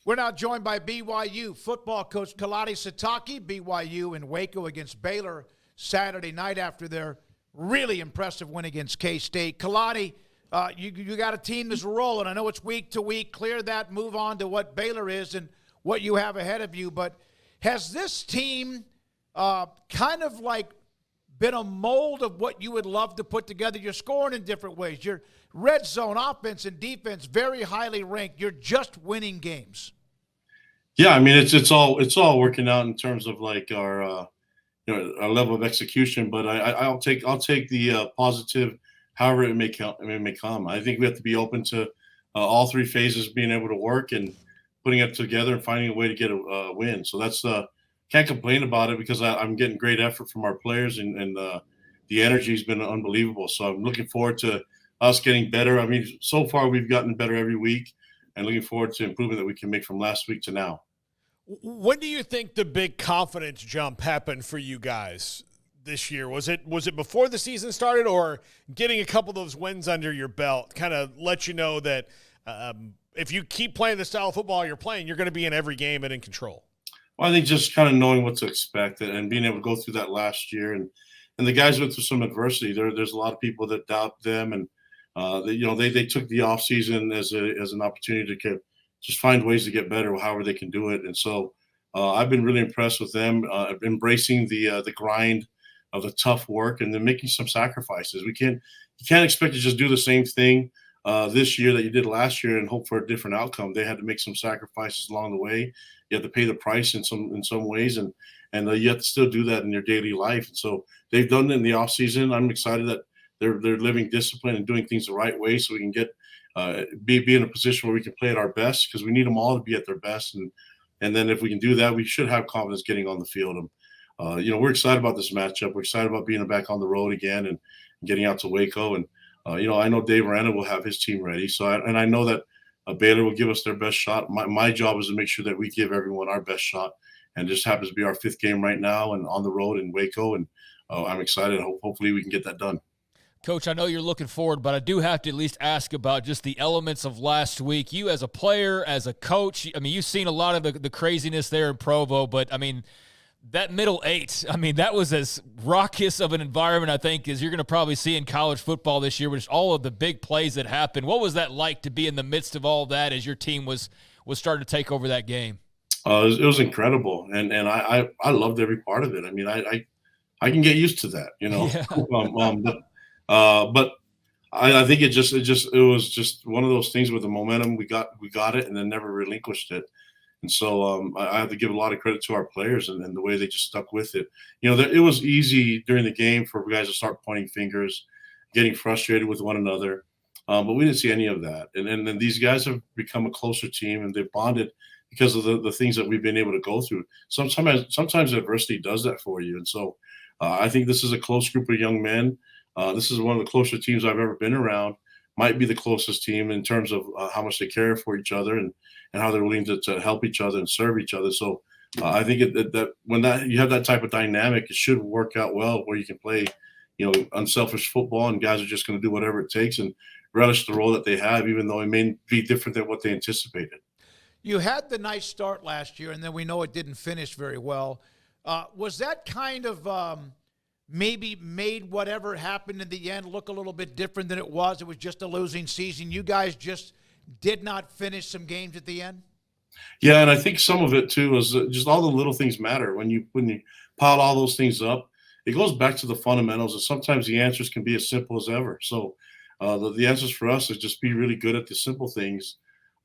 We're now joined by BYU football coach Kalani Sitake. BYU in Waco against Baylor Saturday night after their really impressive win against K-State. Kalani, you got a team that's rolling. I know it's week to week. Clear that, move on to what Baylor is and what you have ahead of you. But has this team kind of like been a mold of what you would love to put together? You're scoring in different ways. Your red zone offense and defense very highly ranked. You're just winning games. Yeah, I mean it's all working out in terms of like our our level of execution. But I'll take the positive, however it may come. I think we have to be open to all three phases being able to work and putting it together and finding a way to get a win. So that's can't complain about it because I'm getting great effort from our players and the energy has been unbelievable. So I'm looking forward to us getting better. I mean, so far we've gotten better every week, and looking forward to improvement that we can make from last week to now. When do you think the big confidence jump happened for you guys this year? Was it before the season started, or getting a couple of those wins under your belt kind of let you know that if you keep playing the style of football you're playing, you're going to be in every game and in control? Well, I think just kind of knowing what to expect and being able to go through that last year, and the guys went through some adversity. There's a lot of people that doubt them, and they took the off season as an opportunity to just find ways to get better, however they can do it. And so I've been really impressed with them embracing the grind of the tough work and then making some sacrifices. You can't expect to just do the same thing this year that you did last year and hope for a different outcome. They had to make some sacrifices along the way. You have to pay the price in some ways, and you have to still do that in your daily life. And so they've done it in the off season. I'm excited that they're living discipline and doing things the right way, so we can get be in a position where we can play at our best, because we need them all to be at their best. And then if we can do that, we should have confidence getting on the field. And we're excited about this matchup. We're excited about being back on the road again and getting out to Waco. And I know Dave Aranda will have his team ready. So I know that Baylor will give us their best shot. My job is to make sure that we give everyone our best shot. And it just happens to be our fifth game right now and on the road in Waco. And I'm excited. Hopefully we can get that done. Coach, I know you're looking forward, but I do have to at least ask about just the elements of last week. You as a player, as a coach, I mean, you've seen a lot of the craziness there in Provo, but, I mean, that middle eight, I mean, that was as raucous of an environment, I think, as you're going to probably see in college football this year, with all of the big plays that happened. What was that like to be in the midst of all that as your team was starting to take over that game? It was incredible, and I loved every part of it. I mean, I can get used to that, Yeah. But I think it was just one of those things with the momentum. We got it and then never relinquished it. And so I have to give a lot of credit to our players and the way they just stuck with it. It was easy during the game for guys to start pointing fingers, getting frustrated with one another. But we didn't see any of that. And then these guys have become a closer team, and they've bonded because of the things that we've been able to go through. Sometimes adversity does that for you. And so I think this is a close group of young men. This is one of the closer teams I've ever been around. Might be the closest team in terms of how much they care for each other and how they're willing to help each other and serve each other. So I think that when you have that type of dynamic, it should work out well, where you can play, unselfish football, and guys are just going to do whatever it takes and relish the role that they have, even though it may be different than what they anticipated. You had the nice start last year, and then we know it didn't finish very well. Was that kind of maybe made whatever happened in the end look a little bit different than it was? It was just a losing season. You guys just did not finish some games at the end? Yeah, and I think some of it too is just all the little things matter. When you pile all those things up, it goes back to the fundamentals, and sometimes the answers can be as simple as ever. So the answers for us is just be really good at the simple things,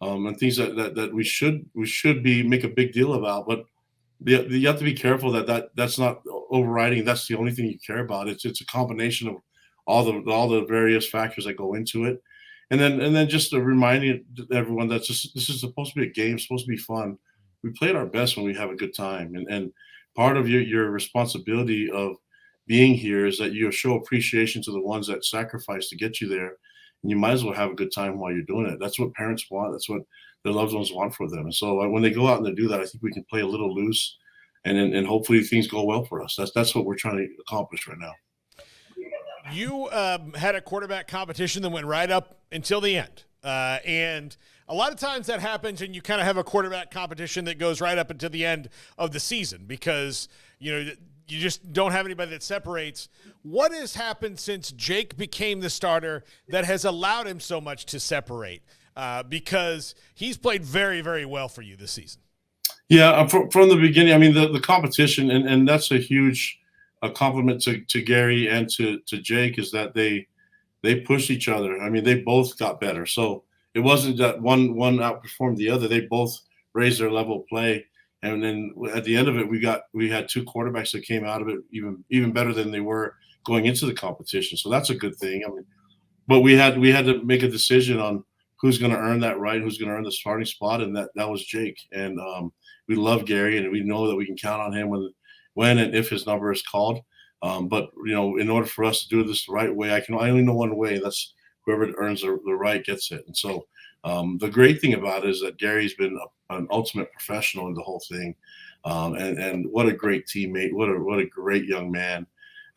and things that we should make a big deal about. But you have to be careful that's not overriding. That's the only thing you care about. It's a combination of all the various factors that go into it, and then just a reminding everyone that this is supposed to be a game, supposed to be fun. We play at our best when we have a good time, and part of your responsibility of being here is that you show appreciation to the ones that sacrifice to get you there, and you might as well have a good time while you're doing it. That's what parents want. That's what their loved ones want for them. And so when they go out and they do that, I think we can play a little loose, and hopefully things go well for us. That's what we're trying to accomplish right now. You had a quarterback competition that went right up until the end. And a lot of times that happens, and you kind of have a quarterback competition that goes right up until the end of the season because, you just don't have anybody that separates. What has happened since Jake became the starter that has allowed him so much to separate? Because he's played very, very well for you this season. Yeah, from the beginning, I mean, the competition, and that's a huge compliment to Gary and to Jake, is that they pushed each other. I mean, they both got better. So it wasn't that one outperformed the other. They both raised their level of play. And then at the end of it, we had two quarterbacks that came out of it even better than they were going into the competition. So that's a good thing. I mean, but we had to make a decision on who's going to earn that right, who's going to earn the starting spot, and that was Jake. And we love Gary, and we know that we can count on him when and if his number is called. But in order for us to do this the right way, I only know one way. That's whoever earns the right gets it. And so the great thing about it is that Gary's been an ultimate professional in the whole thing, and what a great teammate, what a great young man.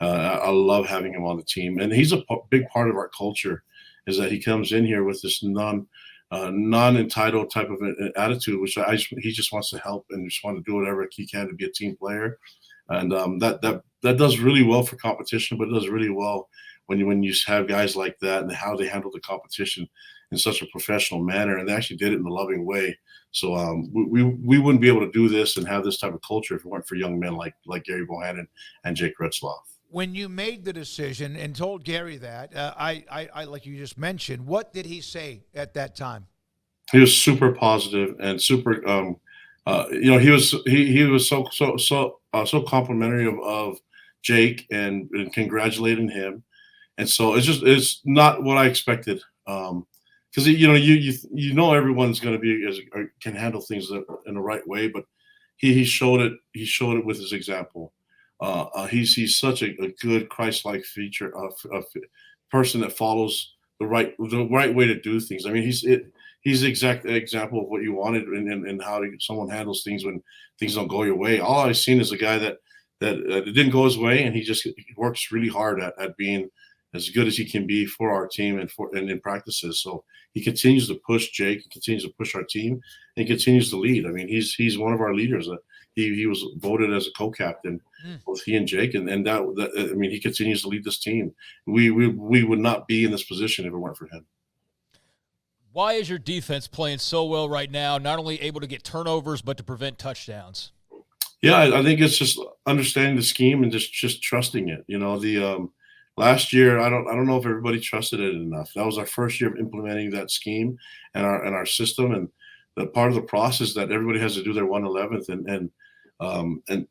I love having him on the team, and he's a big part of our culture. Is that he comes in here with this non-entitled type of attitude, which he just wants to help and just want to do whatever he can to be a team player, and that does really well for competition, but it does really well when you have guys like that and how they handle the competition in such a professional manner, and they actually did it in a loving way. So we wouldn't be able to do this and have this type of culture if it weren't for young men like Gary Bohannon and Jake Retzloff. When you made the decision and told Gary that, I like you just mentioned, what did he say at that time? He was super positive and super. He was so complimentary of Jake and congratulating him, and so it's not what I expected. Because everyone's going to be can handle things in the right way, but he showed it. He showed it with his example. He's such a good Christ-like feature of person that follows the right way to do things. I mean, he's the exact example of what you wanted and how someone handles things when things don't go your way. All I've seen is a guy that it didn't go his way, and he works really hard at being as good as he can be for our team and in practices. So he continues to push Jake, he continues to push our team, and he continues to lead. I mean, he's one of our leaders. He was voted as a co-captain, both he and Jake, and that I mean, he continues to lead this team. We would not be in this position if it weren't for him. Why is your defense playing so well right now, not only able to get turnovers, but to prevent touchdowns? Yeah, I think it's just understanding the scheme and just trusting it. Last year, I don't know if everybody trusted it enough. That was our first year of implementing that scheme and our system, and the part of the process that everybody has to do their 1/11th, and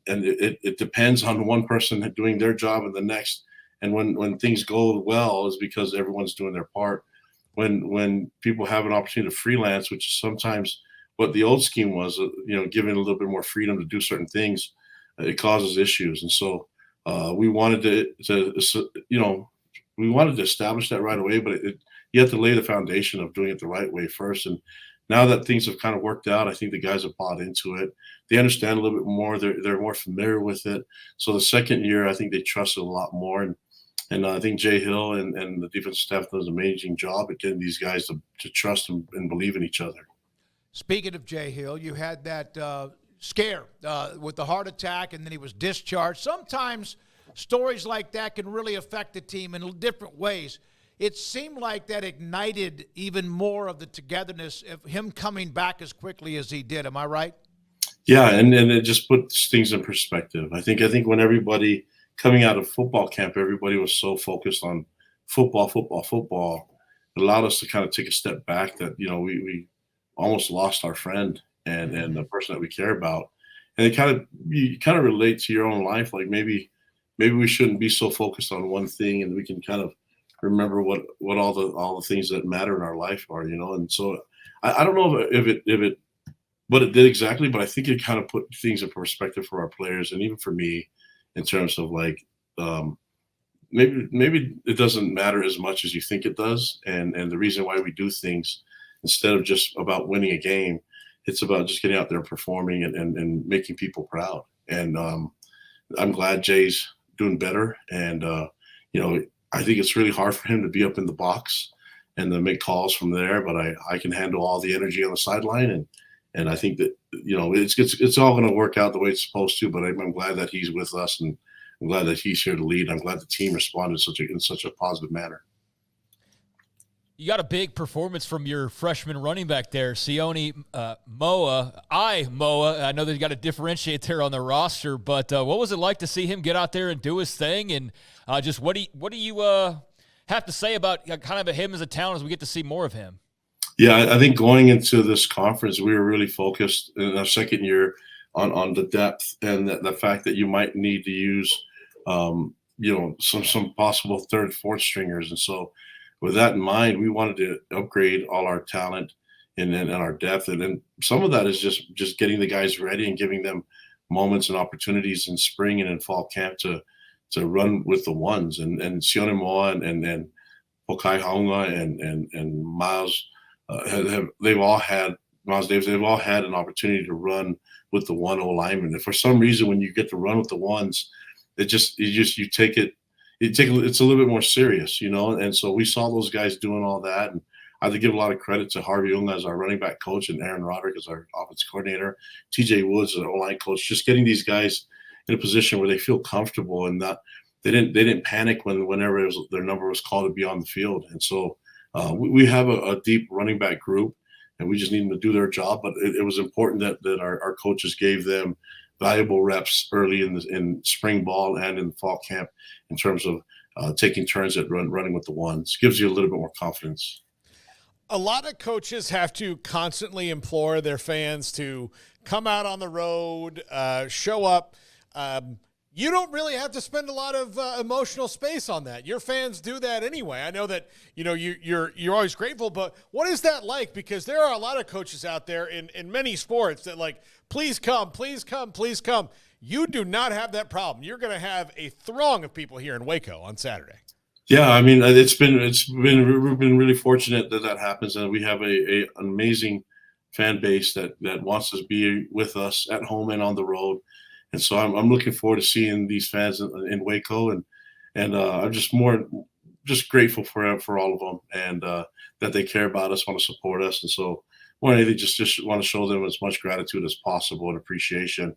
it depends on one person doing their job and the next. And when things go well, is because everyone's doing their part. When people have an opportunity to freelance, which is sometimes what the old scheme was, giving a little bit more freedom to do certain things, it causes issues. And so we wanted to establish that right away, but you have to lay the foundation of doing it the right way first. And now that things have kind of worked out, I think the guys have bought into it. They understand a little bit more. They're more familiar with it. So the second year, I think they trust it a lot more. And I think Jay Hill and the defensive staff does an amazing job at getting these guys to trust and believe in each other. Speaking of Jay Hill, you had that scare with the heart attack, and then he was discharged. Sometimes stories like that can really affect the team in different ways. It seemed like that ignited even more of the togetherness of him coming back as quickly as he did. Am I right? Yeah, and it just puts things in perspective. I think when everybody coming out of football camp, everybody was so focused on football. It allowed us to kind of take a step back that, we almost lost our friend and the person that we care about. And you kind of relate to your own life. Like maybe we shouldn't be so focused on one thing, and we can kind of remember what all the things that matter in our life are, And so I don't know if it what it did exactly, but I think it kind of put things in perspective for our players and even for me in terms of like maybe it doesn't matter as much as you think it does, and the reason why we do things instead of just about winning a game, it's about just getting out there and performing and making people proud. And I'm glad Jay's doing better, and I think it's really hard for him to be up in the box and then make calls from there. But I can handle all the energy on the sideline, and I think that it's all going to work out the way it's supposed to. But I'm glad that he's with us, and I'm glad that he's here to lead. I'm glad the team responded in such a positive manner. You got a big performance from your freshman running back there, Sione Moa. I know that you got to differentiate there on the roster, but what was it like to see him get out there and do his thing? And just what do you have to say about kind of him as a talent as we get to see more of him? Yeah, I think going into this conference, we were really focused in our second year on the depth and the fact that you might need to use, some possible third, fourth stringers. And so with that in mind, we wanted to upgrade all our talent and our depth. And then some of that is just getting the guys ready and giving them moments and opportunities in spring and in fall camp to run with the ones. And Sione Moa and Pokai Haunga and Miles they've all had an opportunity to run with the one O lineman. And for some reason, when you get to run with the ones, you take it. It's a little bit more serious, and so we saw those guys doing all that. And I have to give a lot of credit to Harvey Unga as our running back coach and Aaron Roderick as our offensive coordinator, TJ Woods as our O-line coach, just getting these guys in a position where they feel comfortable and that they didn't panic whenever their number was called to be on the field. And so we have a deep running back group, and we just need them to do their job. But it was important that our coaches gave them valuable reps early in spring ball and in fall camp in terms of taking turns at running with the ones. Gives you a little bit more confidence. A lot of coaches have to constantly implore their fans to come out on the road, show up. You don't really have to spend a lot of emotional space on that. Your fans do that anyway. I know that you're always grateful, but what is that like? Because there are a lot of coaches out there in many sports that please come, please come, please come. You do not have that problem. You're going to have a throng of people here in Waco on Saturday. Yeah, I mean we've been really fortunate that happens, and we have an amazing fan base that wants to be with us at home and on the road. And so I'm looking forward to seeing these fans in Waco, and I'm just grateful for all of them, and that they care about us, want to support us. And so more than anything, just want to show them as much gratitude as possible and appreciation,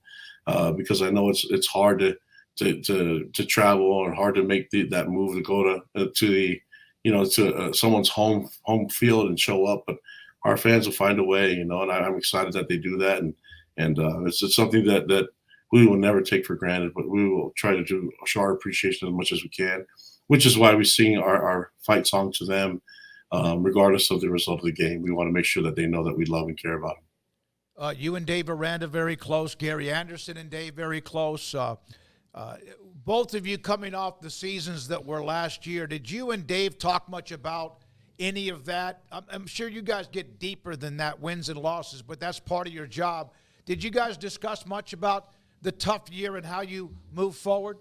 because I know it's hard to travel or hard to make that move to go to someone's home field and show up, but our fans will find a way, and I'm excited that they do that, and it's something that we will never take for granted, but we will try to show our appreciation as much as we can, which is why we sing our fight song to them, regardless of the result of the game. We want to make sure that they know that we love and care about them. You and Dave Aranda very close. Gary Anderson and Dave very close. Both of you coming off the seasons that were last year, did you and Dave talk much about any of that? I'm sure you guys get deeper than that, wins and losses, but that's part of your job. Did you guys discuss much about the tough year and how you move forward?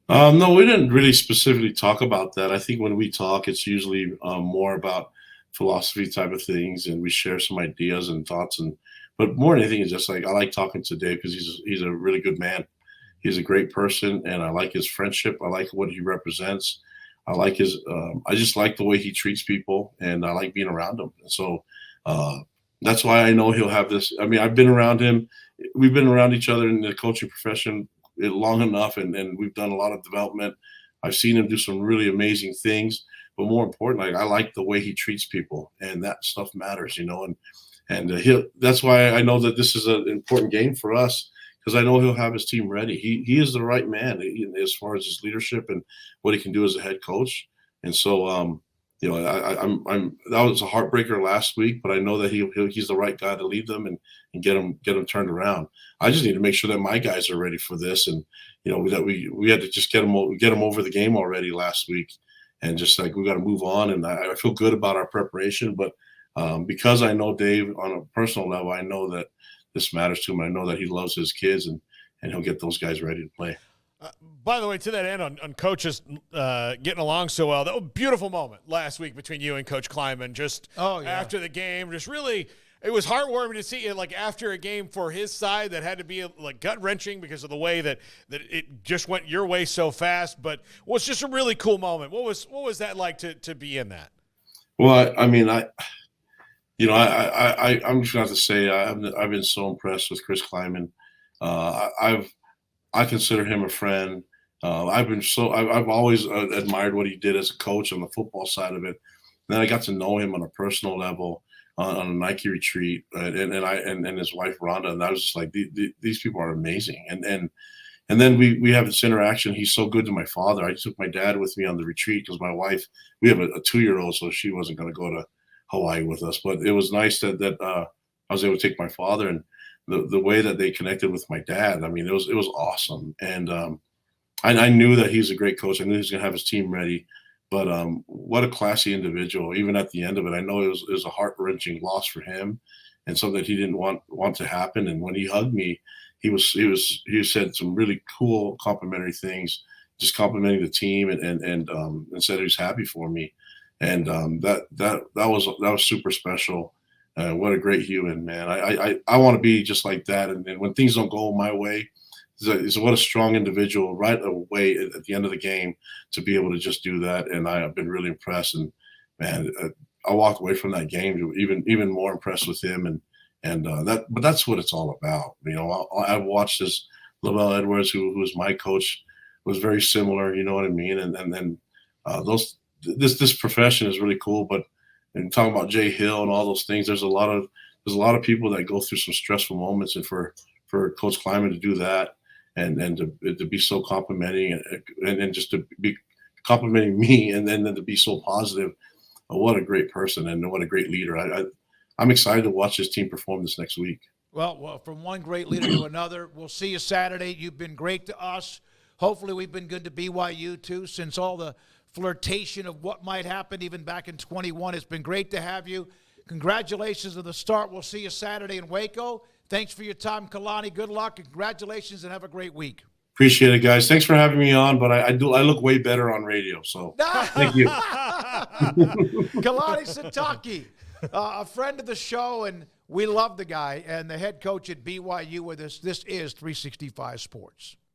No, we didn't really specifically talk about that. I think when we talk, it's usually more about philosophy type of things, and we share some ideas and thoughts. But more than anything, it's just I like talking to Dave because he's a really good man. He's a great person, and I like his friendship. I like what he represents. I just like the way he treats people, and I like being around him. And so that's why I know he'll have this. I mean, I've been around him. We've been around each other in the coaching profession long enough, and we've done a lot of development. I've seen him do some really amazing things, but more importantly, I like the way he treats people, and that stuff matters, and that's why I know that this is an important game for us, because I know he'll have his team ready. He is the right man as far as his leadership and what he can do as a head coach. And so, I'm that was a heartbreaker last week, but I know that he's the right guy to lead them and get them turned around. I just need to make sure that my guys are ready for this, and that we had to just get them over the game already last week, and just we got to move on. And I feel good about our preparation, but because I know Dave on a personal level, I know that this matters to him. I know that he loves his kids, and he'll get those guys ready to play. By the way, to that end, on coaches getting along so well, that was a beautiful moment last week between you and Coach Kleiman. After the game, just really, it was heartwarming to see it after a game for his side that had to be gut-wrenching because of the way that it just went your way so fast. But it was just a really cool moment. What was that like to be in that? Well, I mean, I'm just gonna have to say I've been so impressed with Chris Kleiman. I consider him a friend. I've always admired what he did as a coach on the football side of it. And then I got to know him on a personal level on a Nike retreat, and his wife Rhonda, and I was just like, these people are amazing. And then we have this interaction. He's so good to my father. I took my dad with me on the retreat because my wife, we have a 2-year-old, so she wasn't going to go to Hawaii with us. But it was nice that I was able to take my father, and the way that they connected with my dad. I mean, it was awesome. And I knew that he's a great coach. I knew he was going to have his team ready. But what a classy individual. Even at the end of it, I know it was a heart wrenching loss for him, and something that he didn't want to happen. And when he hugged me, he said some really cool complimentary things, just complimenting the team, and said he was happy for me. And that was super special. What a great human, man. I want to be just like that. And when things don't go my way, is what a strong individual right away at the end of the game to be able to just do that. And I have been really impressed. And man, I walked away from that game even more impressed with him. But that's what it's all about. You know, I watched this Lavelle Edwards, who was my coach, was very similar. You know what I mean? And then this profession is really cool. But and talking about Jay Hill and all those things, there's a lot of people that go through some stressful moments, and for Coach Kleiman to do that and to be so complimenting and just to be complimenting me and then to be so positive, what a great person and what a great leader. I'm excited to watch this team perform this next week. Well, from one great leader to another, we'll see you Saturday. You've been great to us. Hopefully we've been good to BYU too, since all the flirtation of what might happen even back in 21. It's been great to have you. Congratulations on the start. We'll see you Saturday in Waco. Thanks for your time, Kalani. Good luck. Congratulations, and have a great week. Appreciate it, guys. Thanks for having me on, but I look way better on radio, so thank you. Kalani Sitake, a friend of the show, and we love the guy, and the head coach at BYU with us. This is 365 Sports.